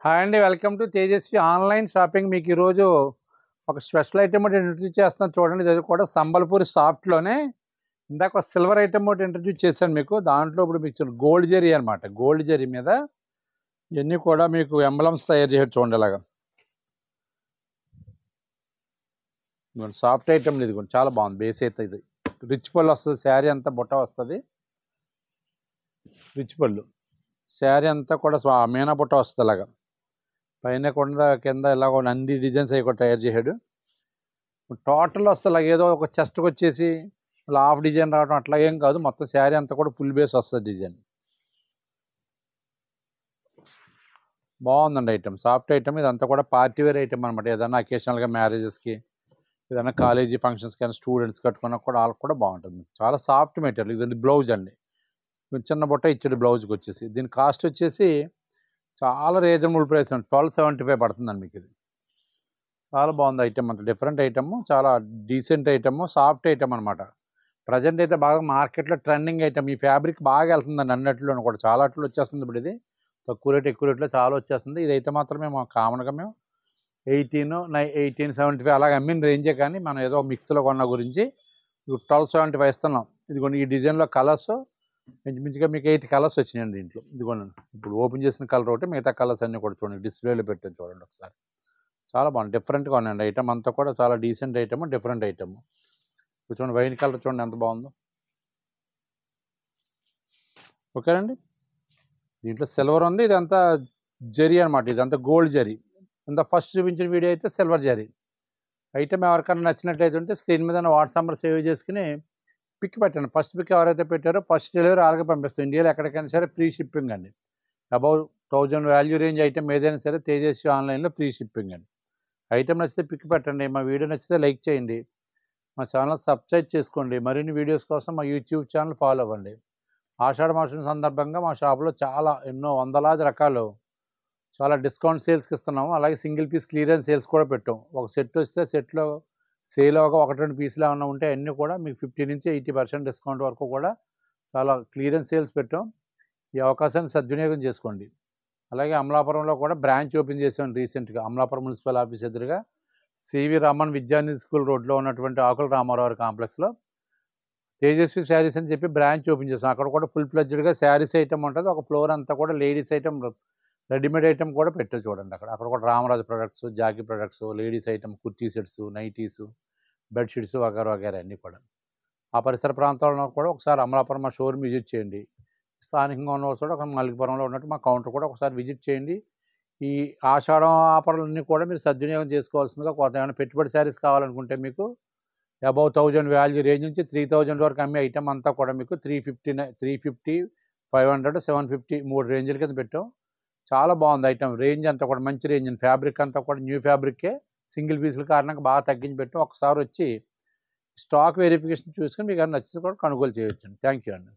Hi అండి, welcome to Tejaswi online shopping. మీకు ఈరోజు ఒక స్పెషల్ ఐటమ్ ఒకటి ఇంట్రడ్యూస్ చేస్తాను చూడండి. ఇది కూడా సంబల్పూరి సాఫ్ట్లోనే ఇందాక ఒక సిల్వర్ ఐటమ్ ఒకటి ఇంట్రడ్యూస్ చేశాను మీకు. దాంట్లో ఇప్పుడు మీకు గోల్డ్ జరీ అనమాట. గోల్డ్ జరీ మీద ఇవన్నీ కూడా మీకు ఎంబలమ్స్ తయారు చేసి చూడండి. ఇలాగా సాఫ్ట్ ఐటమ్ ఇది కూడా చాలా బాగుంది. బేస్ అయితే ఇది రిచ్ పళ్ళు వస్తుంది. శారీ అంతా బుట్ట వస్తుంది. రిచ్ పళ్ళు శారీ అంతా కూడా మీనా బుట్ట వస్తుంది. అలాగా పైన కొండ కింద ఇలా నంది డిజైన్స్ అవి కూడా తయారు చేశాడు. టోటల్ వస్తుంది అలాగే ఏదో ఒక చెస్ట్కి వచ్చేసి ఇలా హాఫ్ డిజైన్ రావడం అట్లా ఏం కాదు. మొత్తం శారీ అంతా కూడా ఫుల్ బేస్ వస్తుంది. డిజైన్ బాగుందండి. Item soft item. ఇదంతా కూడా పార్టీ వేర్ ఐటమ్ అనమాట. ఏదైనా అకేషనల్గా మ్యారేజెస్కి, ఏదైనా కాలేజీ ఫంక్షన్స్కి అయినా స్టూడెంట్స్ కట్టుకున్నా కూడా వాళ్ళకి కూడా బాగుంటుంది. చాలా సాఫ్ట్ మెటీరియల్. ఇది బ్లౌజ్ అండి. చిన్న బుట్ట ఇచ్చాడు బ్లౌజ్కి వచ్చేసి. దీని కాస్ట్ వచ్చేసి చాలా రీజనబుల్ ప్రైస్ అండి. 1275 పడుతుందండి మీకు. ఇది చాలా బాగుంది ఐటమ్. అంత డిఫరెంట్ ఐటమ్, చాలా డీసెంట్ ఐటమ్, సాఫ్ట్ ఐటమ్ అనమాట. ప్రజెంట్ అయితే బాగా మార్కెట్లో ట్రెండింగ్ ఐటమ్. ఈ ఫ్యాబ్రిక్ బాగా వెళ్తుందండి అన్నట్లో కూడా. చాలా అట్లు వచ్చేస్తుంది ఇప్పుడు. ఇది తక్కువ రేట్ ఎక్కువ రేట్లో చాలా వచ్చేస్తుంది. ఇదైతే మాత్రం మేము కామన్గా 1875 అలాగే అమ్మిన రేంజే. కానీ మనం ఏదో మిక్స్లో కొన్న గురించి 1275 ఇస్తున్నాం. ఇదిగోండి ఈ డిజైన్లో కలర్స్ మంచిగా మీకు 8 కలర్స్ వచ్చినాయండి దీంట్లో. ఇదిగోండి ఇప్పుడు ఓపెన్ చేసిన కలర్ ఒకటి, మిగతా కలర్స్ అన్నీ కూడా చూడండి. డిస్ప్లేలో పెట్టాను చూడండి ఒకసారి. చాలా బాగుంది. డిఫరెంట్గా ఉన్నాయండి ఐటమ్ అంతా కూడా. చాలా డీసెంట్ ఐటమ్, డిఫరెంట్ ఐటమ్. చూడండి వైన్ కలర్ చూడండి ఎంత బాగుందో. ఓకేనండి. దీంట్లో సిల్వర్ ఉంది. ఇదంతా జరీ అనమాట. ఇదంతా గోల్డ్ జరీ. ఇంత ఫస్ట్ చూపించిన వీడియో అయితే సిల్వర్ జరీ ఐటమ్. ఎవరికైనా నచ్చినట్లయితే ఉంటే స్క్రీన్ మీద వాట్సాప్ నెంబర్ సేవ్ చేసుకుని పిక్ పెట్టండి. ఫస్ట్ పిక్ ఎవరైతే పెట్టారో ఫస్ట్ డెలివరీ అలాగే పంపిస్తాం. ఇండియాలో ఎక్కడికైనా సరే ఫ్రీ షిప్పింగ్ అండి. అబౌవ్ 1000 వాల్యూ రేంజ్ ఐటమ్ ఏదైనా సరే తేజస్వి ఆన్లైన్లో ఫ్రీ షిప్పింగ్ అండి. ఐటమ్ నచ్చితే పిక్ పెట్టండి. మా వీడియో నచ్చితే లైక్ చేయండి. మా ఛానల్ సబ్స్క్రైబ్ చేసుకోండి. మరిన్ని వీడియోస్ కోసం మా యూట్యూబ్ ఛానల్ ఫాలో అవ్వండి. ఆషాఢ మాసం సందర్భంగా మా షాప్లో చాలా ఎన్నో వందలాది రకాలు చాలా డిస్కౌంట్ సేల్స్కి ఇస్తున్నాము. అలాగే సింగిల్ పీస్ క్లియరెన్స్ సేల్స్ కూడా పెట్టాం. ఒక సెట్ వస్తే సెట్లో సేల్ ఒక 1-2 పీసులు ఏమన్నా ఉంటే అన్నీ కూడా మీకు 50 నుంచి 80% డిస్కౌంట్ వరకు కూడా చాలా క్లియరెన్స్ సేల్స్ పెట్టాం. ఈ అవకాశాన్ని సద్వినియోగం చేసుకోండి. అలాగే అమలాపురంలో కూడా బ్రాంచ్ ఓపెన్ చేసాం రీసెంట్గా. అమలాపురం మున్సిపల్ ఆఫీస్ ఎదురుగా సివి రమణ్ విద్యానిధి స్కూల్ రోడ్లో ఉన్నటువంటి ఆకుల రామారావు కాంప్లెక్స్లో తేజస్వి శారీస్ అని చెప్పి బ్రాంచ్ ఓపెన్ చేసాం. అక్కడ కూడా ఫుల్ ఫ్లెడ్జ్డ్గా శారీస్ ఐటమ్ ఉంటుంది. ఒక ఫ్లోర్ అంతా కూడా లేడీస్ ఐటమ్, రెడీమేడ్ ఐటమ్ కూడా పెట్టే చూడండి. అక్కడ కూడా Ramaraju products, Jockey products, ladies item, kurti sets, nighties, bedsheets వగేరా వగేరా అన్నీ కూడా. ఆ పరిసర ప్రాంతాల్లో కూడా ఒకసారి అమలాపురం మా షోరూమ్ విజిట్ చేయండి. స్థానికంగా ఉన్న కూడా ఒక మల్లిపురంలో ఉన్నట్టు మా కౌంటర్ కూడా ఒకసారి విజిట్ చేయండి. ఈ ఆషాఢం ఆఫర్లన్నీ కూడా మీరు సద్వినియోగం చేసుకోవాల్సిందిగా కొత్త ఏమైనా పెట్టుబడి శారీస్ కావాలనుకుంటే మీకు అబౌవ్ 1000 వాల్యూ రేంజ్ నుంచి 3000 వరకు అమ్మే ఐటమ్ అంతా కూడా మీకు 350, 500, 750 3 రేంజ్ల కింద పెట్టాం. చాలా బాగుంది ఐటమ్. రేంజ్ అంతా కూడా మంచి రేంజ్. ఫ్యాబ్రిక్ అంతా కూడా న్యూ ఫ్యాబ్రికే. సింగిల్ పీసుల కారణంగా బాగా తగ్గించి పెట్టాం. ఒకసారి వచ్చి స్టాక్ వెరిఫికేషన్ చూసుకొని మీకు నచ్చితే కూడా కొనుగోలు చేయొచ్చండి. థ్యాంక్ యూ అండి.